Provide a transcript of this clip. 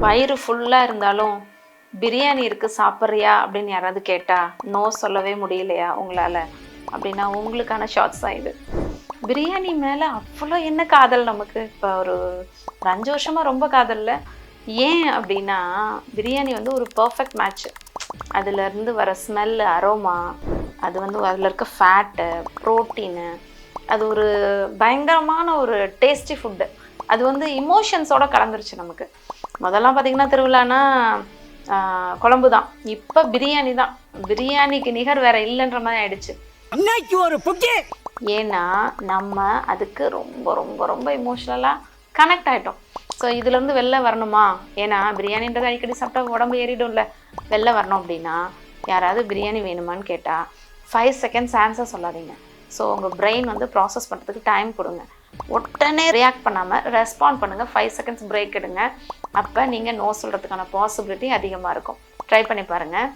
வயிறு ஃபுல்லாக இருந்தாலும் பிரியாணி இருக்குது சாப்பிட்றியா அப்படின்னு யாராவது கேட்டால் நோ சொல்லவே முடியலையா உங்களால் அப்படின்னா உங்களுக்கான ஷார்ட்ஸ் தான் இது. பிரியாணி மேலே அவ்வளோ என்ன காதல் நமக்கு. இப்போ ஒரு 5 வருஷமாக ரொம்ப காதலில். ஏன் அப்படின்னா பிரியாணி வந்து ஒரு பர்ஃபெக்ட் மேட்ச்சு. அதுலேருந்து வர ஸ்மெல்லு, அரோமா, அது வந்து அதில் இருக்க ஃபேட்டு, ப்ரோட்டீனு, அது ஒரு பயங்கரமான ஒரு டேஸ்டி ஃபுட்டு. அது வந்து இமோஷன்ஸோடு கலந்துருச்சு நமக்கு. முதல்லாம் பார்த்திங்கன்னா திருவிழானா குழம்பு தான், இப்போ பிரியாணி தான். பிரியாணிக்கு நிகர் வேறு இல்லைன்ற மாதிரி ஆயிடுச்சு. ஏன்னா நம்ம அதுக்கு ரொம்ப ரொம்ப ரொம்ப இமோஷ்னலாக கனெக்ட் ஆகிட்டோம். ஸோ இதுலேருந்து வெளில வரணுமா, ஏன்னா பிரியாணின்றது அடிக்கடி சாப்பிட்டா உடம்பு ஏறிடும்ல, வெளில வரணும் அப்படின்னா யாராவது பிரியாணி வேணுமான்னு கேட்டால் 5 செகண்ட்ஸ் ஆன்சர் சொல்லாதீங்க. ஸோ உங்கள் பிரெயின் வந்து ப்ராசஸ் பண்ணுறதுக்கு டைம் கொடுங்க. உடனே ரியாக்ட் பண்ணாமல் ரெஸ்பாண்ட் பண்ணுங்கள். 5 செகண்ட்ஸ் பிரேக் எடுங்க. அப்போ நீங்கள் நோ சொல்கிறதுக்கான பாசிபிலிட்டி அதிகமாக இருக்கும். ட்ரை பண்ணி பாருங்கள்.